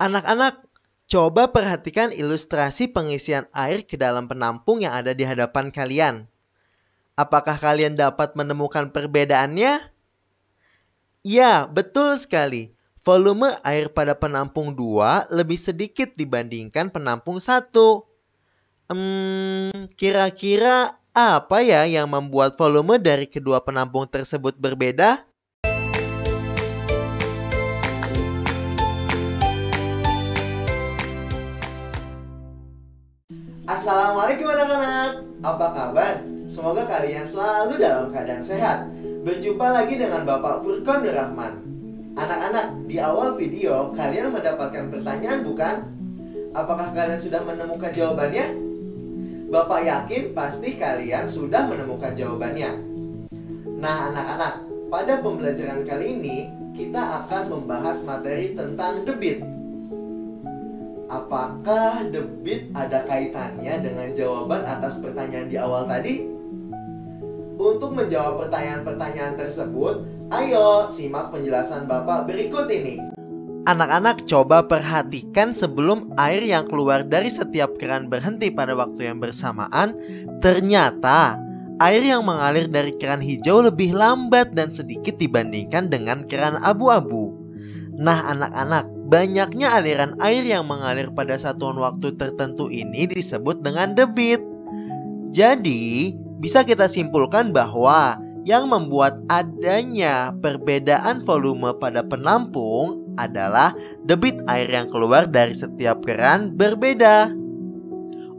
Anak-anak, coba perhatikan ilustrasi pengisian air ke dalam penampung yang ada di hadapan kalian. Apakah kalian dapat menemukan perbedaannya? Ya, betul sekali. Volume air pada penampung 2 lebih sedikit dibandingkan penampung 1. Kira-kira apa ya yang membuat volume dari kedua penampung tersebut berbeda? Assalamualaikum anak-anak, apa kabar? Semoga kalian selalu dalam keadaan sehat. Berjumpa lagi dengan Bapak Furqan Nur Rahman. Anak-anak, di awal video kalian mendapatkan pertanyaan bukan? Apakah kalian sudah menemukan jawabannya? Bapak yakin pasti kalian sudah menemukan jawabannya. Nah anak-anak, pada pembelajaran kali ini kita akan membahas materi tentang debit. Apakah debit ada kaitannya dengan jawaban atas pertanyaan di awal tadi? Untuk menjawab pertanyaan-pertanyaan tersebut, ayo simak penjelasan Bapak berikut ini. Anak-anak coba perhatikan sebelum air yang keluar dari setiap keran berhenti pada waktu yang bersamaan, ternyata air yang mengalir dari keran hijau lebih lambat dan sedikit dibandingkan dengan keran abu-abu. Nah anak-anak, banyaknya aliran air yang mengalir pada satuan waktu tertentu ini disebut dengan debit. Jadi, bisa kita simpulkan bahwa yang membuat adanya perbedaan volume pada penampung adalah debit air yang keluar dari setiap keran berbeda.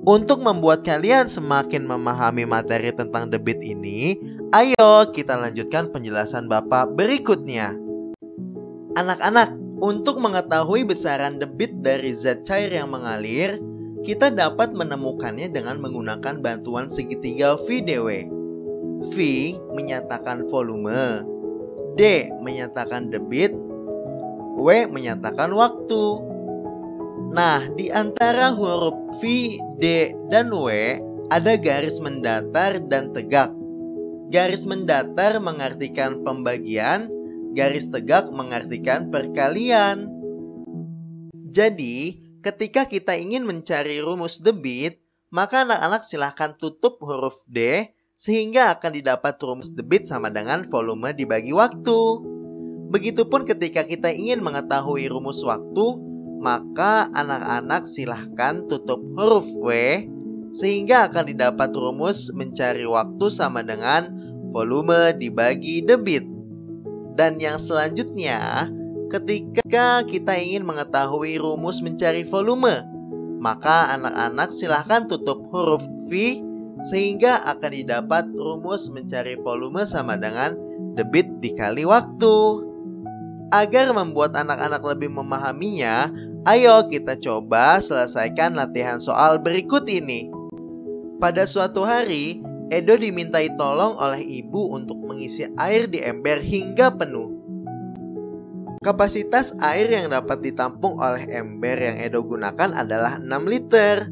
Untuk membuat kalian semakin memahami materi tentang debit ini, ayo kita lanjutkan penjelasan Bapak berikutnya. Anak-anak, untuk mengetahui besaran debit dari zat cair yang mengalir, kita dapat menemukannya dengan menggunakan bantuan segitiga V/dW. V menyatakan volume, D menyatakan debit, W menyatakan waktu. Nah, di antara huruf V, D, dan W ada garis mendatar dan tegak. Garis mendatar mengartikan pembagian, garis tegak mengartikan perkalian. Jadi, ketika kita ingin mencari rumus debit, maka anak-anak silahkan tutup huruf D sehingga akan didapat rumus debit sama dengan volume dibagi waktu. Begitupun ketika kita ingin mengetahui rumus waktu, maka anak-anak silahkan tutup huruf W sehingga akan didapat rumus mencari waktu sama dengan volume dibagi debit. Dan yang selanjutnya, ketika kita ingin mengetahui rumus mencari volume, maka anak-anak silahkan tutup huruf V sehingga akan didapat rumus mencari volume sama dengan debit dikali waktu. Agar membuat anak-anak lebih memahaminya, ayo kita coba selesaikan latihan soal berikut ini. Pada suatu hari, Edo dimintai tolong oleh ibu untuk mengisi air di ember hingga penuh. Kapasitas air yang dapat ditampung oleh ember yang Edo gunakan adalah 6 liter.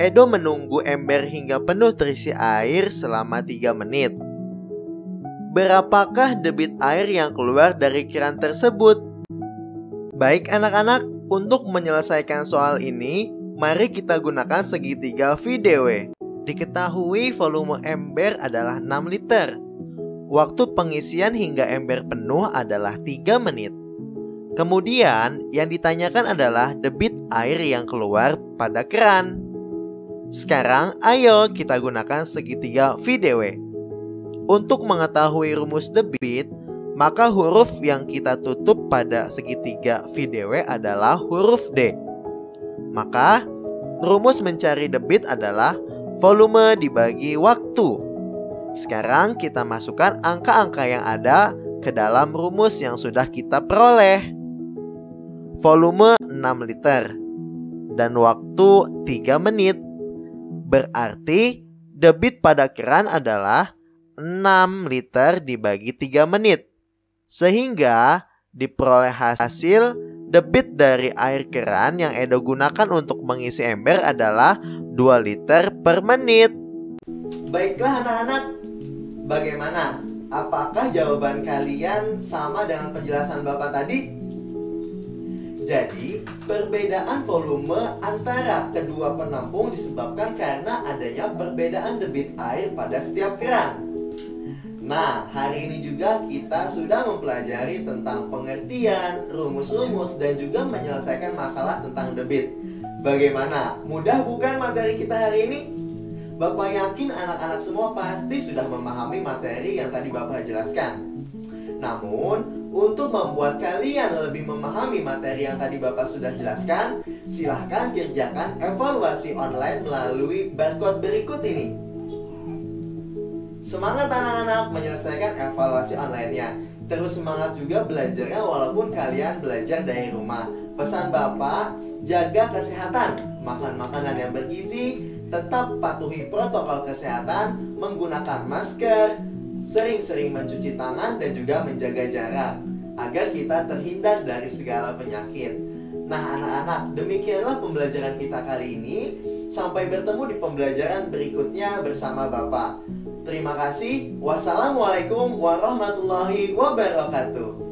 Edo menunggu ember hingga penuh terisi air selama 3 menit. Berapakah debit air yang keluar dari keran tersebut? Baik anak-anak, untuk menyelesaikan soal ini, mari kita gunakan segitiga V/dW. Diketahui volume ember adalah 6 liter. Waktu pengisian hingga ember penuh adalah 3 menit. Kemudian, yang ditanyakan adalah debit air yang keluar pada keran. Sekarang, ayo kita gunakan segitiga V/dW. Untuk mengetahui rumus debit, maka huruf yang kita tutup pada segitiga V/dW adalah huruf D. Maka, rumus mencari debit adalah volume dibagi waktu. Sekarang kita masukkan angka-angka yang ada ke dalam rumus yang sudah kita peroleh. Volume 6 liter dan waktu 3 menit. Berarti debit pada keran adalah 6 liter dibagi 3 menit. Sehingga diperoleh hasil debit dari air keran yang Edo gunakan untuk mengisi ember adalah 2 liter per menit. Baiklah anak-anak, bagaimana? Apakah jawaban kalian sama dengan penjelasan Bapak tadi? Jadi, perbedaan volume antara kedua penampung disebabkan karena adanya perbedaan debit air pada setiap keran. Nah, hari ini juga kita sudah mempelajari tentang pengertian, rumus-rumus, dan juga menyelesaikan masalah tentang debit. Bagaimana? Mudah bukan materi kita hari ini? Bapak yakin anak-anak semua pasti sudah memahami materi yang tadi Bapak jelaskan. Namun, untuk membuat kalian lebih memahami materi yang tadi Bapak sudah jelaskan, silahkan kerjakan evaluasi online melalui barcode berikut ini. Semangat anak-anak menyelesaikan evaluasi online-nya. Terus semangat juga belajarnya walaupun kalian belajar dari rumah. Pesan Bapak, jaga kesehatan, makan makanan yang bergizi, tetap patuhi protokol kesehatan, menggunakan masker, sering-sering mencuci tangan dan juga menjaga jarak agar kita terhindar dari segala penyakit. Nah anak-anak, demikianlah pembelajaran kita kali ini. Sampai bertemu di pembelajaran berikutnya bersama Bapak. Terima kasih. Wassalamualaikum warahmatullahi wabarakatuh.